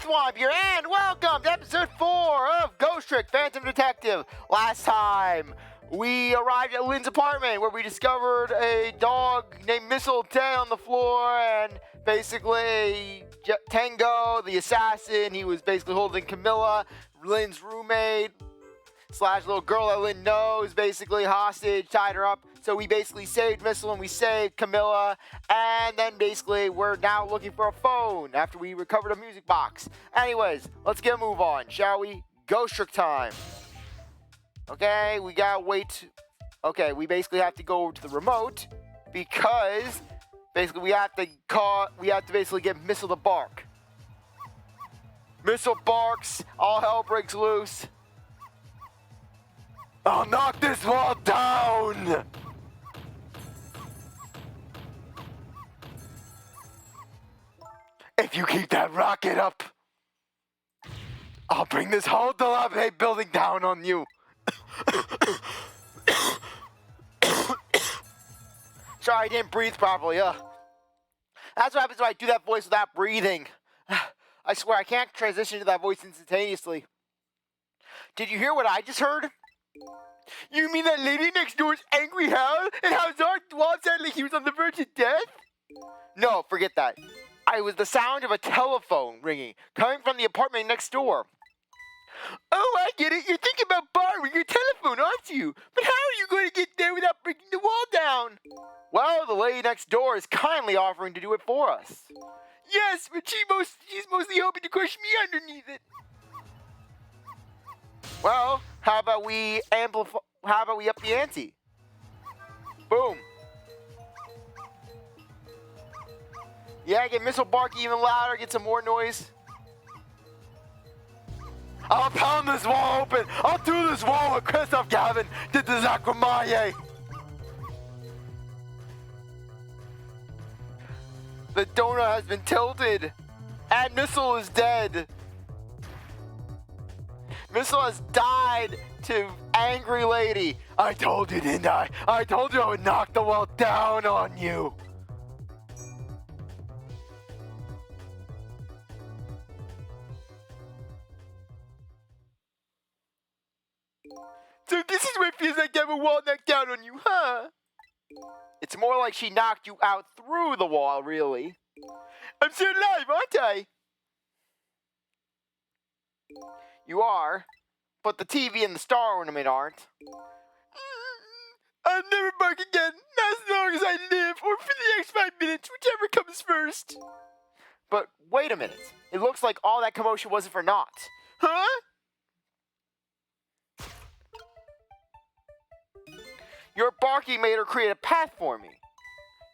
CzarThwomp here, and welcome to episode 4 of Ghost Trick Phantom Detective. Last time, we arrived at Lynne's apartment where we discovered a dog named Sissle dead on the floor, and basically Tango, the assassin, he was basically holding Kamila, Lynne's roommate, slash little girl that Lynne knows, basically hostage, tied her up. So we basically saved Sissle and we saved Kamila, and then basically we're now looking for a phone after we recovered a music box. Anyways, let's get a move on, shall we? Ghost Trick time. Okay, we gotta wait. Okay, we basically have to go over to the remote because basically we have to basically get Sissle to bark. Sissle barks, all hell breaks loose. I'll knock this wall down! If you keep that rocket up, I'll bring this whole dilapidated building down on you. Sorry, I didn't breathe properly. That's what happens when I do that voice without breathing. I swear, I can't transition to that voice instantaneously. Did you hear what I just heard? You mean that lady next door's angry howl and how CzarThwomp sounded like he was on the verge of death? No, forget that. It was the sound of a telephone ringing, coming from the apartment next door. Oh, I get it. You're thinking about borrowing your telephone, aren't you? But how are you going to get there without breaking the wall down? Well, the lady next door is kindly offering to do it for us. Yes, but she's mostly hoping to crush me underneath it. Well, how about we up the ante? Boom. Yeah, get Sissle barking even louder, get some more noise. I'll pound this wall open. I'll do this wall with Christoph Gavin did the Zakramaye. The donut has been tilted, and Sissle is dead. Sissle has died to angry lady. I told you, didn't I? I told you I would knock the wall down on you. So this is what it feels like to have a wall knocked down on you, huh? It's more like she knocked you out through the wall, really. I'm still alive, aren't I? You are, but the TV and the star ornament aren't. I'll never bark again, not as long as I live, or for the next 5 minutes, whichever comes first. But wait a minute. It looks like all that commotion wasn't for naught. Huh? Your barking made her create a path for me.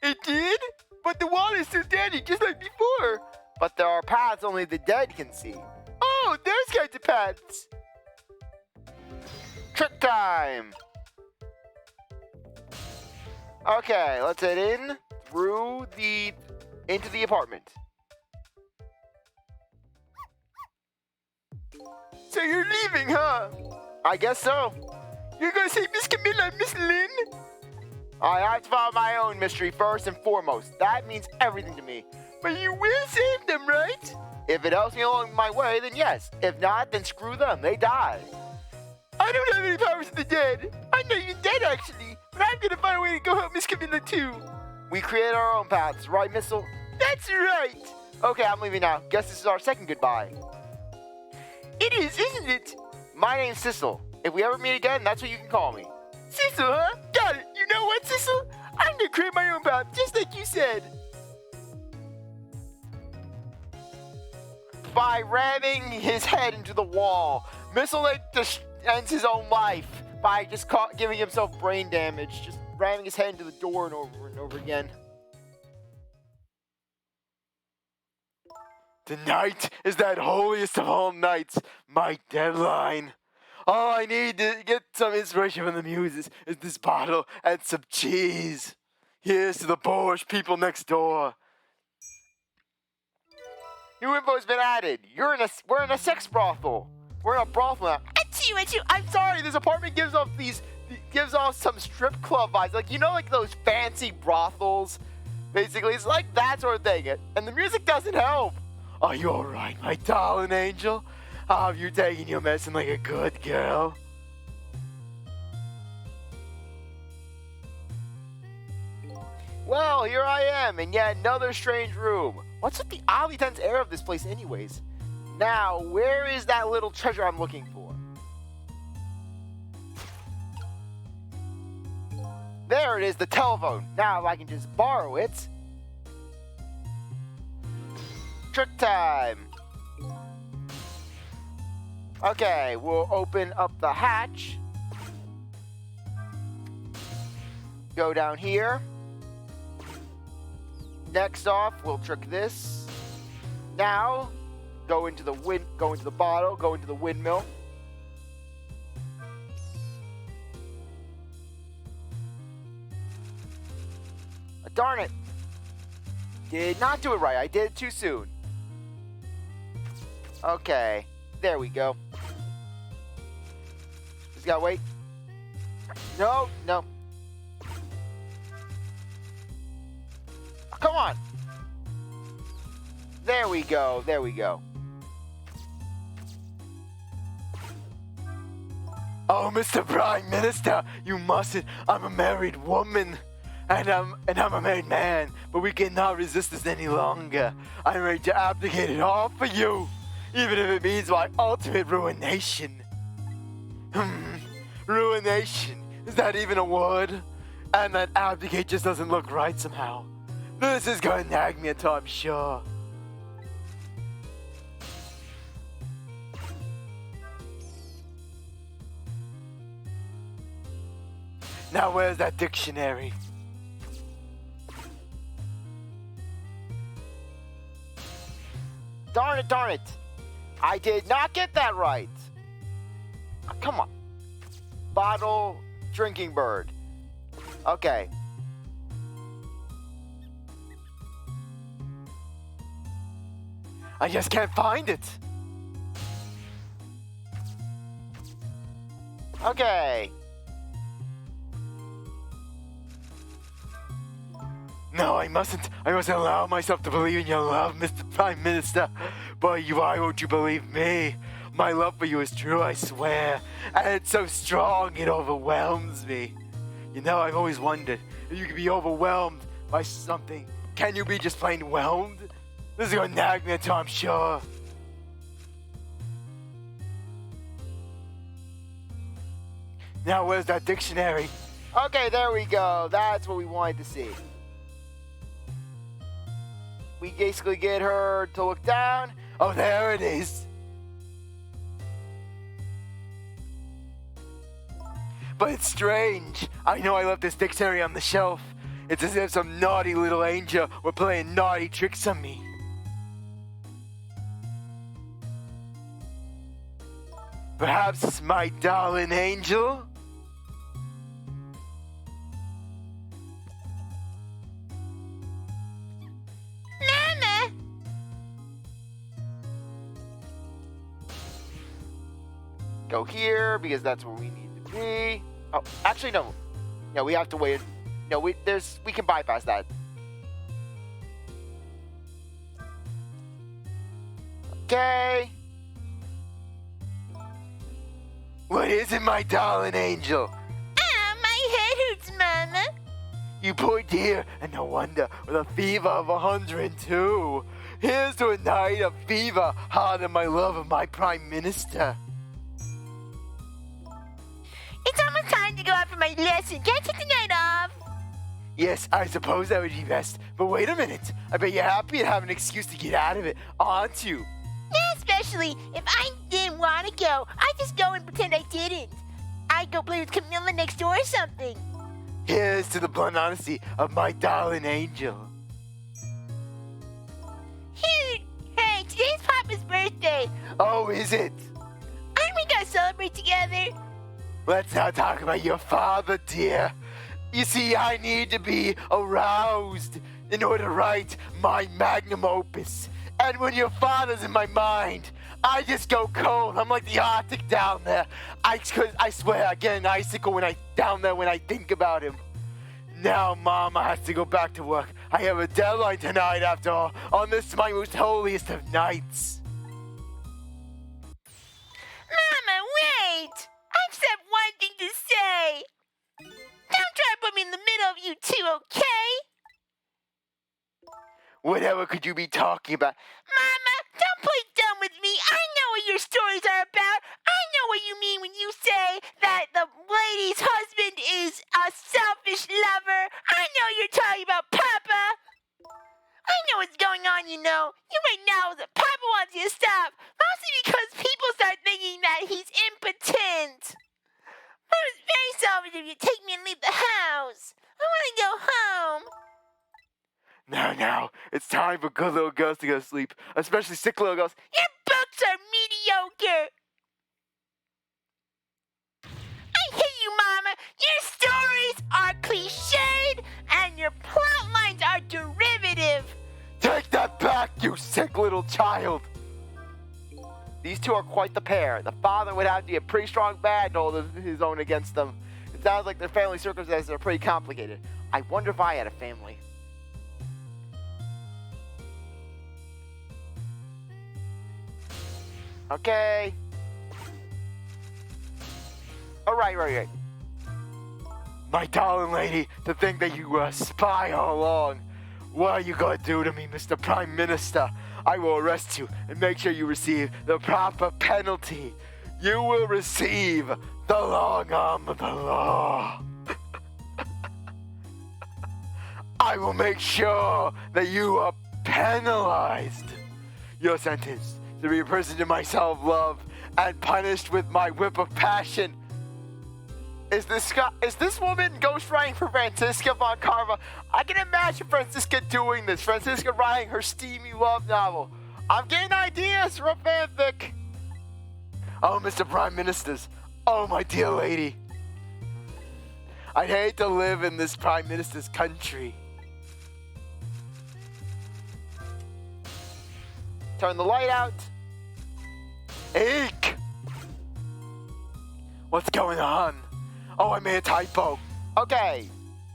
It did? But the wall is still standing just like before. But there are paths only the dead can see. Oh, there's kinds of paths. Trick time. Okay, let's head in through into the apartment. So you're leaving, huh? I guess so. You're gonna save Miss Kamila and Miss Lynne? I have to follow my own mystery first and foremost. That means everything to me. But you will save them, right? If it helps me along my way, then yes. If not, then screw them. They die. I don't have any powers of the dead. I'm not even dead, actually. But I'm gonna find a way to go help Miss Kamila, too. We create our own paths, right, Sissle? That's right. Okay, I'm leaving now. Guess this is our second goodbye. It is, isn't it? My name's Sissle. If we ever meet again, that's what you can call me. Sissle, huh? Got it. You know what, Sissle? I'm gonna create my own path, just like you said. By ramming his head into the wall, Sissle ends his own life by just giving himself brain damage, just ramming his head into the door and over again. Tonight is that holiest of all nights, my deadline. All I need to get some inspiration from the muses is this bottle and some cheese. Here's to the boorish people next door. New info's been added. We're in a sex brothel. We're in a brothel now. Achoo. I'm sorry. This apartment gives off some strip club vibes. Like, you know, like those fancy brothels. Basically, it's like that sort of thing. And the music doesn't help. Are you alright, my darling angel? How have you taken your medicine like a good girl? Well, here I am in yet another strange room. What's with the oddly tense air of this place anyways? Now, where is that little treasure I'm looking for? There it is, the telephone. Now if I can just borrow it. Trick time. Okay, we'll open up the hatch. Go down here. Next off, we'll trick this. Now, go into the bottle, go into the windmill. Darn it. Did not do it right. I did it too soon. Okay. There we go. Just gotta wait. No, no. Oh, come on. There we go. There we go. Oh, Mr. Prime Minister, you mustn't. I'm a married woman. And I'm a married man, but we cannot resist this any longer. I'm ready to abdicate it all for you, even if it means my ultimate ruination. Ruination. Is that even a word? And that abdicate just doesn't look right somehow. This is going to nag me until I'm sure. Now where's that dictionary? Darn it, darn it. I did not get that right. Oh, come on. Bottle, drinking bird. Okay. I just can't find it. Okay. No, I mustn't allow myself to believe in your love, Mr. Prime Minister. But why won't you believe me? My love for you is true, I swear. And it's so strong, it overwhelms me. You know, I've always wondered if you could be overwhelmed by something. Can you be just plain whelmed? This is gonna nag me until I'm sure. Now, where's that dictionary? Okay, there we go. That's what we wanted to see. We basically get her to look down. Oh, there it is. But it's strange. I know I left this dictionary on the shelf. It's as if some naughty little angel were playing naughty tricks on me. Perhaps my darling angel? Go here because that's where we need to be. Oh, actually no. No, we have to wait. No, we can bypass that. Okay. What is it, my darling angel? Ah, my head hurts, Mama. You poor dear, and no wonder, with a fever of 102. Here's to a night of fever, hard than my love of my Prime Minister. It's almost time to go out for my lesson. Can I take the night off? Yes, I suppose that would be best. But wait a minute. I bet you're happy to have an excuse to get out of it, aren't you? Yeah, especially if I didn't want to go. I just go and pretend I didn't. I'd go play with Kamila next door or something. Here's to the blunt honesty of my darling angel. Hey, today's Papa's birthday. Oh, is it? Aren't we gonna celebrate together? Let's not talk about your father, dear. You see, I need to be aroused in order to write my magnum opus. And when your father's in my mind, I just go cold. I'm like the Arctic down there. I swear I get an icicle when I think about him. Now Mama has to go back to work. I have a deadline tonight after all, on this my most holiest of nights. Mama, wait! I've just one thing to say. Don't try to put me in the middle of you two, okay? Whatever could you be talking about? Mama, don't play dumb with me. I know what your stories are about. I know what you mean when you say that the lady's husband is a selfish lover. I know you're talking about Papa. I know what's going on, you know. You right now that Papa wants you to stop. Mostly because people start thinking that he's impotent. But it was very selfish of you to take me and leave the house. I want to go home. Now, it's time for good little girls to go to sleep, especially sick little girls. Your books are mediocre. I hate you, Mama. Your stories are cliched, and your plot lines are derivative. Take that back, you sick little child! These two are quite the pair. The father would have to be a pretty strong bad to hold his own against them. It sounds like their family circumstances are pretty complicated. I wonder if I had a family. Okay. Right. My darling lady, to think that you were a spy all along. What are you gonna do to me, Mr. Prime Minister? I will arrest you and make sure you receive the proper penalty. You will receive the long arm of the law. I will make sure that you are penalized. Your sentence to be a person to my self-love and punished with my whip of passion. Is this woman ghostwriting for Franziska von Carva? I can imagine Franziska doing this. Franziska writing her steamy love novel. I'm getting ideas for a fanfic. Oh, Mr. Prime Ministers. Oh, my dear lady. I'd hate to live in this Prime Minister's country. Turn the light out. Eek! What's going on? Oh, I made a typo. Okay,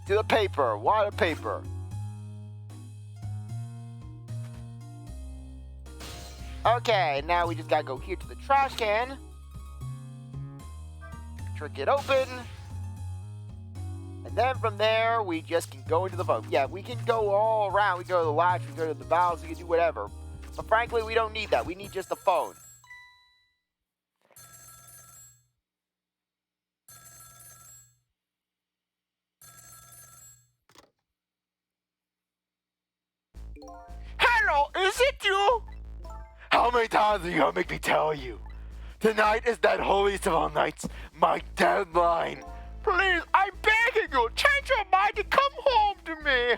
to the paper. Why the paper? Okay, now we just gotta go here to the trash can. Trick it open. And then from there, we just can go into the boat. Yeah, we can go all around. We go to the latch, we go to the valves, we can do whatever. But frankly, we don't need that. We need just the phone. Hello, is it you? How many times are you gonna make me tell you? Tonight is that holiest of all nights, my deadline. Please, I'm begging you, change your mind and come home to me.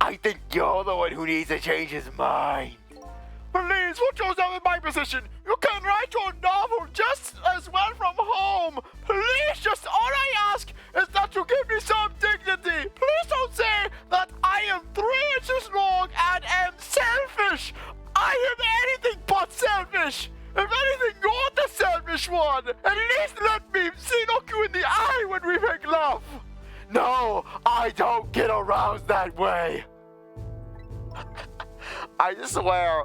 I think you're the one who needs to change his mind. Please, put yourself in my position. You can write your novel just as well from home. Please, just all I ask is that you give me some dignity. Please don't say that I am 3 inches long and am selfish. I am anything but selfish. If anything, you're the selfish one. At least let me look you in the eye when we make love. No, I don't get aroused that way. I swear,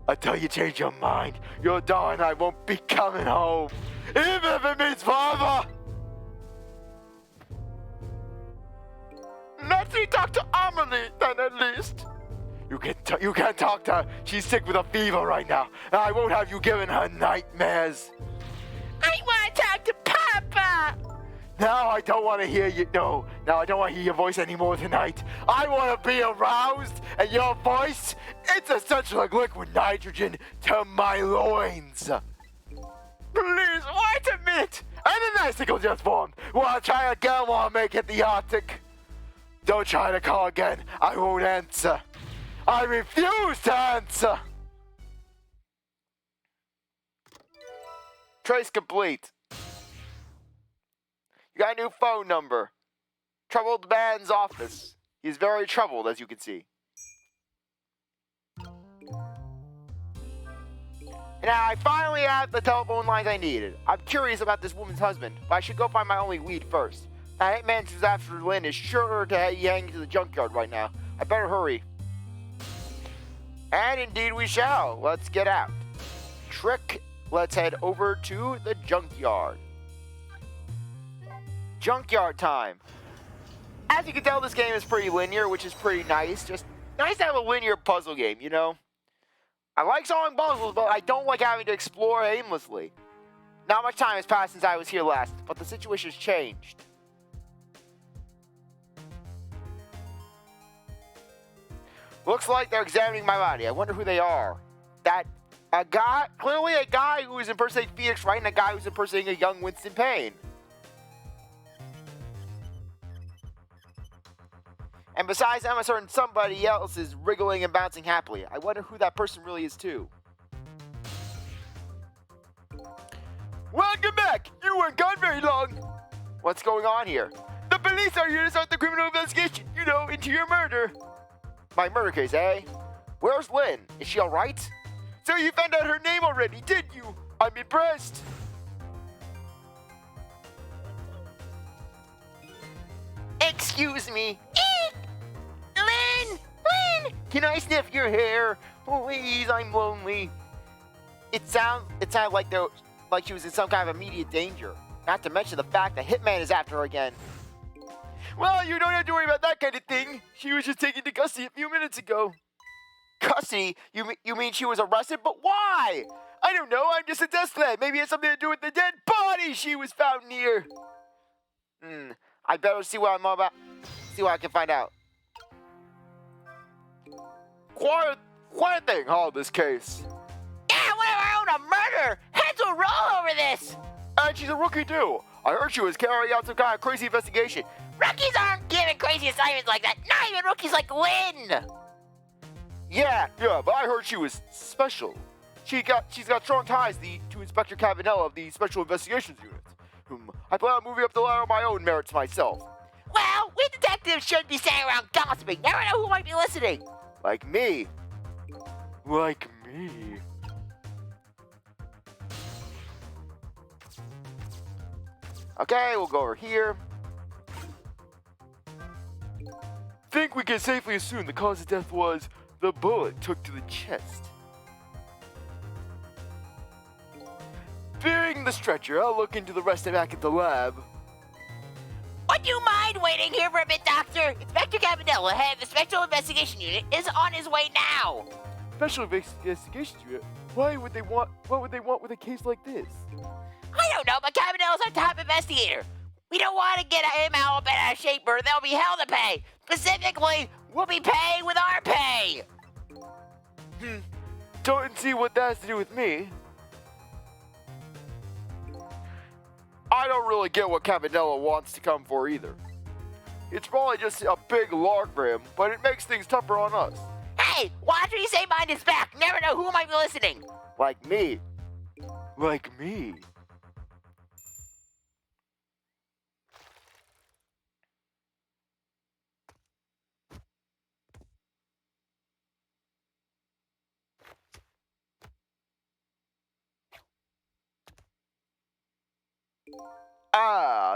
until you change your mind, your daughter and I won't be coming home. Even if it means forever. Let me talk to Amelie, then at least. You can't talk to her. She's sick with a fever right now, and I won't have you giving her nightmares. I want to talk to Papa. Now I don't want to hear you. No, now I don't want to hear your voice anymore tonight. I want to be aroused, and your voice, it's essential like liquid nitrogen to my loins. Please, wait a minute. And an icicle just formed. Wanna try again while I make it the Arctic? Don't try to call again. I won't answer. I refuse to answer. Trace complete. You got a new phone number. Troubled man's office. He's very troubled, as you can see. Now, I finally have the telephone lines I needed. I'm curious about this woman's husband, but I should go find my only lead first. That hitman who's after Lynne is sure to hang to the junkyard right now. I better hurry. And indeed we shall. Let's get out. Trick, let's head over to the junkyard. Junkyard time. As you can tell, this game is pretty linear, which is pretty nice. Just nice to have a linear puzzle game, you know? I like solving puzzles, but I don't like having to explore aimlessly. Not much time has passed since I was here last, but the situation has changed. Looks like they're examining my body. I wonder who they are. Clearly a guy who is impersonating Phoenix Wright and a guy who's impersonating a young Winston Payne. And besides them, a certain somebody else is wriggling and bouncing happily. I wonder who that person really is too. Welcome back! You weren't gone very long! What's going on here? The police are here to start the criminal investigation, you know, into your murder. My murder case, eh? Where's Lynne? Is she alright? So you found out her name already, did you? I'm impressed. Excuse me. Lynne! Lynne! Can I sniff your hair? Please, I'm lonely. It sounded like she was in some kind of immediate danger. Not to mention the fact that Hitman is after her again. Well, you don't have to worry about that kind of thing. She was just taken to custody a few minutes ago. Custody? You mean she was arrested? But why? I don't know. I'm just a test lab. Maybe it has something to do with the dead body she was found near. I better see what I'm about. See what I can find out. Quiet thing, this case. Yeah, whatever, a murder! Heads will roll over this! And she's a rookie too. I heard she was carrying out some kind of crazy investigation. Rookies aren't given crazy assignments like that. Not even rookies like Lynne. Yeah, but I heard she was special. She's got strong ties to Inspector Kamila of the Special Investigations Unit, whom I plan on moving up the ladder on my own merits myself. Well, we detectives shouldn't be standing around gossiping. Never know who might be listening. Like me. Okay, we'll go over here. Think we can safely assume the cause of death was the bullet took to the chest. Fearing the stretcher, I'll look into the rest back at the lab. Would you mind waiting here for a bit, Doctor? Inspector Kamila, head of the Special Investigation Unit, is on his way now. Special Investigation Unit? What would they want with a case like this? I don't know, but Kamila's our top investigator. We don't want to get him all bent out of shape or there'll be hell to pay. Specifically, we'll be paying with our pay. Don't see what that has to do with me. I don't really get what Kamila wants to come for either. It's probably just a big lark for him, but it makes things tougher on us. Hey, watch what you say behind his back. Never know who might be listening. Like me.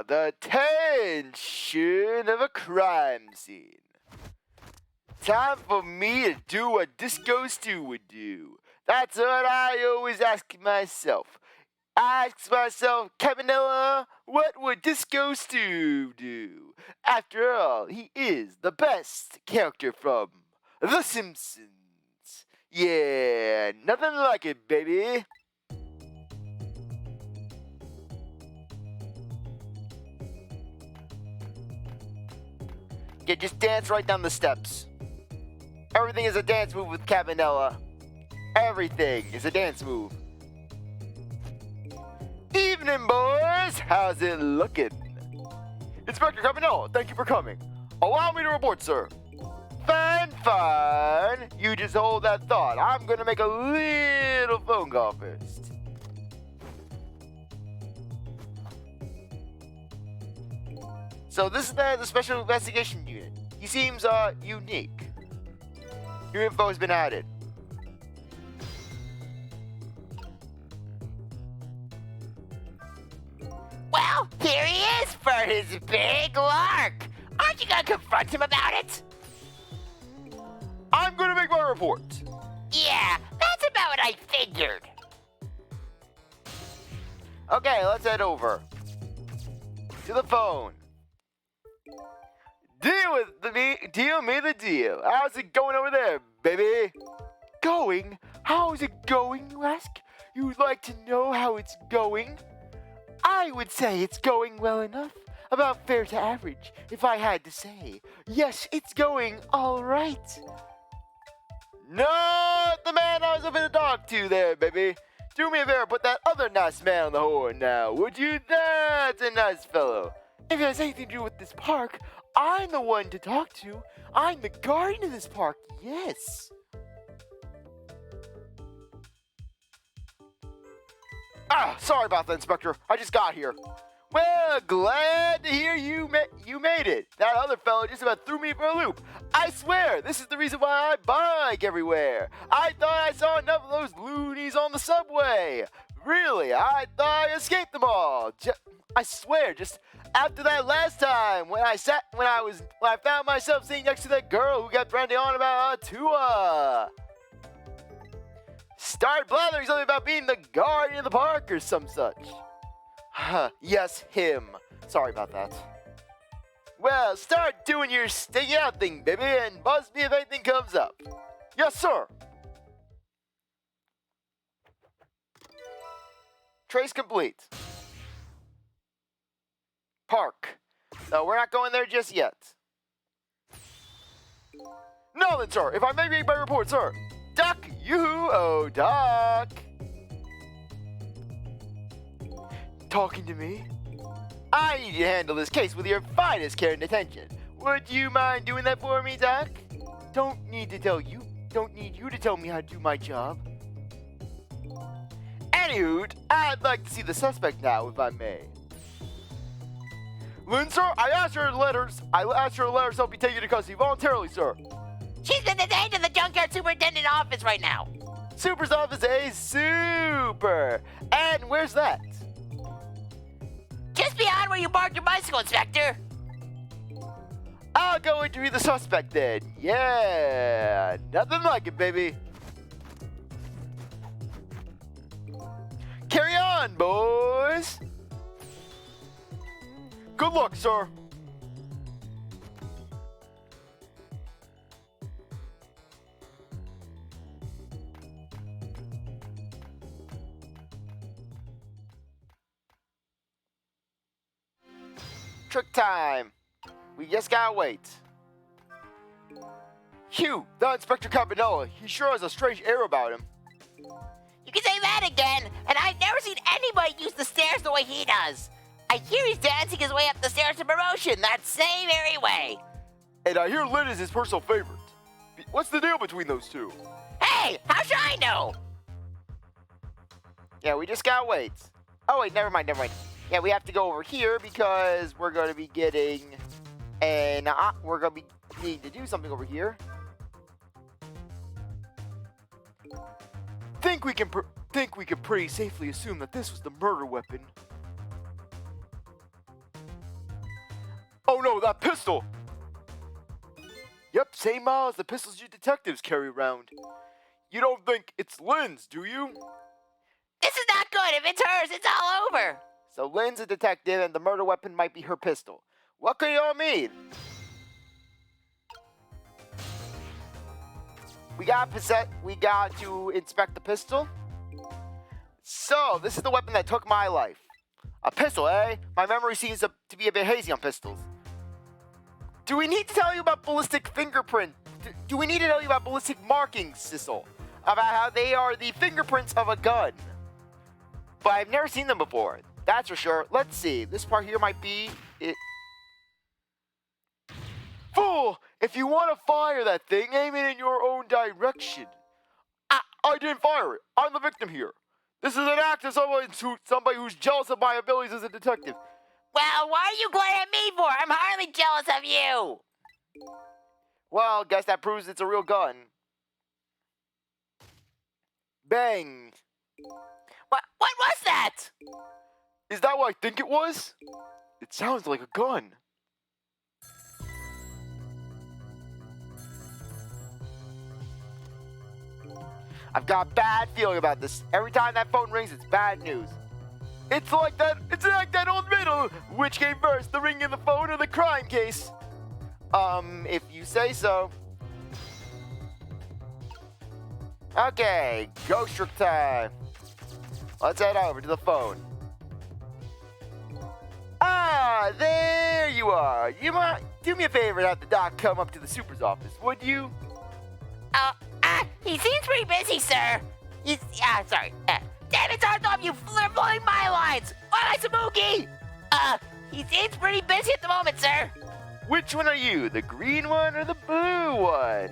The tension of a crime scene. Time for me to do what Disco Stew would do. That's what I always ask myself. Kamila, what would Disco Stew do? After all, he is the best character from The Simpsons. Yeah, nothing like it, baby. Yeah, just dance right down the steps. Everything is a dance move with Kamila. Everything is a dance move. Evening, boys. How's it looking? Inspector Kamila, thank you for coming. Allow me to report, sir. Fine. You just hold that thought. I'm gonna make a little phone call first. So this is the Special Investigation Unit. He seems unique. New info has been added. Well, here he is, for his big lark. Aren't you gonna confront him about it? I'm gonna make my report. Yeah, that's about what I figured. Okay, let's head over to the phone. Deal me the deal. How's it going over there, baby? Going? How's it going, you ask? You'd like to know how it's going? I would say it's going well enough. About fair to average, if I had to say. Yes, it's going all right. Not the man I was hoping to talk to there, baby. Do me a favor, put that other nice man on the horn now, would you? That's a nice fellow. If it has anything to do with this park, I'm the one to talk to. I'm the guardian of this park, yes. Sorry about that, Inspector. I just got here. Well, glad to hear you made it. That other fellow just about threw me for a loop. I swear, this is the reason why I bike everywhere. I thought I saw enough of those loonies on the subway. Really, I thought I escaped them all. I swear, just after that last time when I found myself sitting next to that girl who got ranting on about Tua. Start blathering something about being the guardian of the park or some such. Yes, him. Sorry about that. Well, start doing your sticking out thing, baby, and buzz me if anything comes up. Yes, sir. Trace complete. Park. No, we're not going there just yet. No then, sir. If I may make my report, sir. Doc, yoo-hoo, oh, Doc. Talking to me? I need you to handle this case with your finest care and attention. Would you mind doing that for me, Doc? Don't need you to tell me how to do my job. Anywho, I'd like to see the suspect now, if I may. Lynne, sir, I asked her letters to let herself be taken into custody voluntarily, sir. She's been detained in the Junkyard Superintendent office right now. Super's office, eh? Super. And where's that? Just beyond where you parked your bicycle, Inspector. I'll go interview the suspect then. Yeah, nothing like it, baby. Carry on, boys. Good luck, sir. Trick time. We just gotta wait. Phew, that Inspector Kamila, he sure has a strange air about him. You can say that again, and I've never seen anybody use the stairs the way he does. I hear he's dancing his way up the stairs to promotion that same very way. And I hear Lynne is his personal favorite. What's the deal between those two? Hey, how should I know? Yeah, we just gotta wait. Oh wait, never mind. Yeah, we have to go over here because we're gonna be getting we're gonna be needing to do something over here. Think we can pretty safely assume that this was the murder weapon. Oh no, that pistol! Yep, same model as the pistols you detectives carry around. You don't think it's Lynne's, do you? This is not good. If it's hers, it's all over. So Lynne's a detective and the murder weapon might be her pistol. What could it all mean? We got to inspect the pistol. So, this is the weapon that took my life. A pistol, eh? My memory seems to be a bit hazy on pistols. Do we need to tell you about ballistic fingerprint? Do we need to tell you about ballistic markings, Sissle? About how they are the fingerprints of a gun. But I've never seen them before. That's for sure. Let's see. This part here might be it. Fool! If you want to fire that thing, aim it in your own direction. I didn't fire it. I'm the victim here. This is an act of somebody who's jealous of my abilities as a detective. Well, what are you glaring at me for? I'm hardly jealous of you. Well, guess that proves it's a real gun. Bang. What was that? Is that what I think it was? It sounds like a gun. I've got a bad feeling about this. Every time that phone rings, it's bad news. It's like that old riddle. Which came first, the ring in the phone or the crime case? If you say so. Okay, ghost trick time. Let's head over to the phone. Ah, there you are. You might do me a favor and have the doc come up to the super's office, would you? He seems pretty busy, sir. Sorry. Damn it, CzarThwomp, you're blowing my lines. What, Samuki? He seems pretty busy at the moment, sir. Which one are you, the green one or the blue one?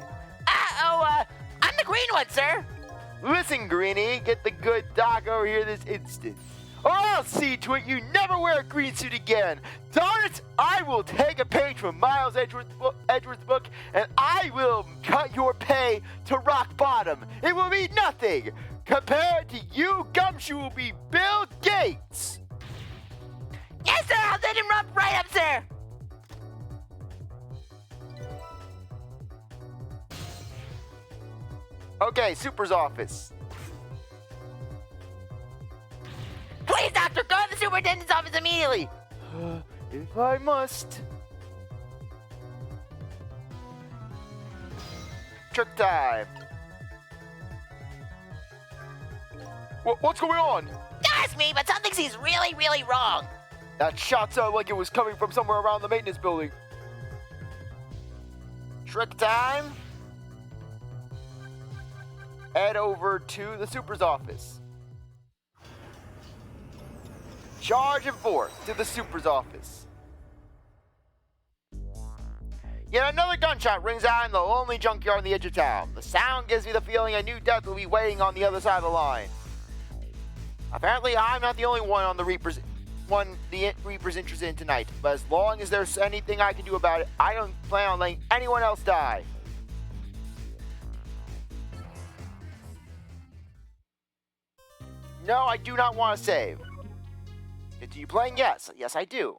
I'm the green one, sir. Listen, Greenie, get the good doc over here this instant. Or I'll see to it you never wear a green suit again. Darn it, I will take a page from Miles Edgeworth's book, and I will cut your pay to rock bottom. It will be nothing. Compared to you, Gumshoe will be Bill Gates. Yes, sir, I'll send him right up, sir. Okay, Super's office. Please, doctor, go to the superintendent's office immediately. If I must. Trick time. What's going on? That's me, but something seems really, really wrong. That shot sounded like it was coming from somewhere around the maintenance building. Trick time. Head over to the super's office. Charge and forth to the super's office. Yet another gunshot rings out in the lonely junkyard on the edge of town. The sound gives me the feeling a new death will be waiting on the other side of the line. Apparently, I'm not the only one the Reaper's interested in tonight. But as long as there's anything I can do about it, I don't plan on letting anyone else die. No, I do not want to save. Continue playing? Yes, I do.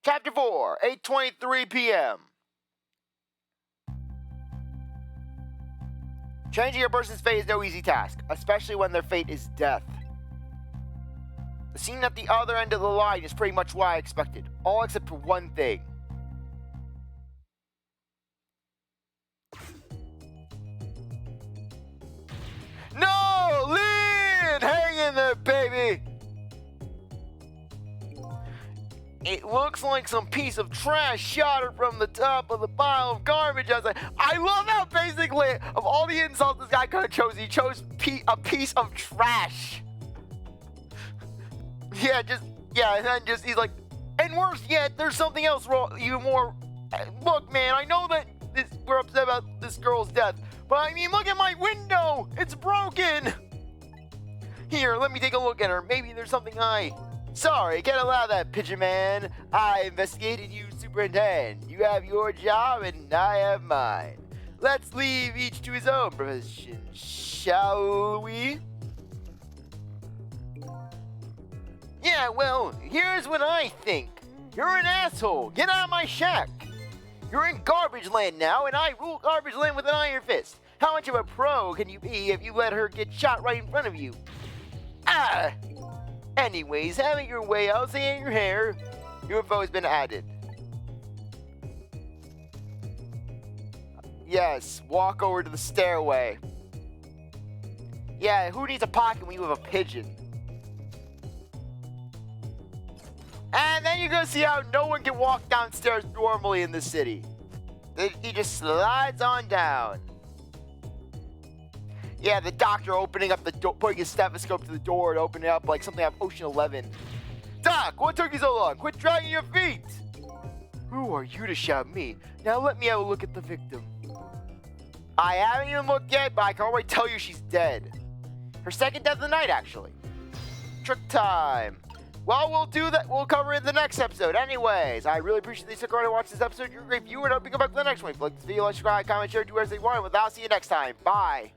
Chapter 4, 8:23 p.m. Changing a person's fate is no easy task, especially when their fate is death. The scene at the other end of the line is pretty much what I expected, all except for one thing. No! Lynne! Hang in there, baby! It looks like some piece of trash shot her from the top of the pile of garbage. I love how basically, of all the insults this guy could have chosen, he chose a piece of trash. And then he's like, and worse yet, there's something else wrong, even more. Look, man, I know that we're upset about this girl's death, but I mean, look at my window. It's broken. Here, let me take a look at her. Maybe there's something Sorry, can't allow that, Pigeon Man. I investigated you, Superintendent. You have your job, and I have mine. Let's leave each to his own profession, shall we? Yeah, well, here's what I think. You're an asshole. Get out of my shack. You're in garbage land now, and I rule garbage land with an iron fist. How much of a pro can you be if you let her get shot right in front of you? Anyways, have it your way. I'll say in your hair. Your info has been added. Yes, walk over to the stairway. Yeah, who needs a pocket when you have a pigeon? And then you're gonna see how no one can walk downstairs normally in this city. He just slides on down. Yeah, the doctor opening up the door, putting his stethoscope to the door and opening it up like something out of Ocean 11. Doc, what took you so long? Quit dragging your feet! Who are you to shout me? Now let me have a look at the victim. I haven't even looked yet, but I can already tell you she's dead. Her second death of the night, actually. Trick time. Well, we'll do that. We'll cover it in the next episode. Anyways, I really appreciate that you stuck around and watched this episode. You're a great viewer, and I hope you come back to the next one. If you like this video, like, subscribe, comment, share, do whatever you want. I'll see you next time. Bye.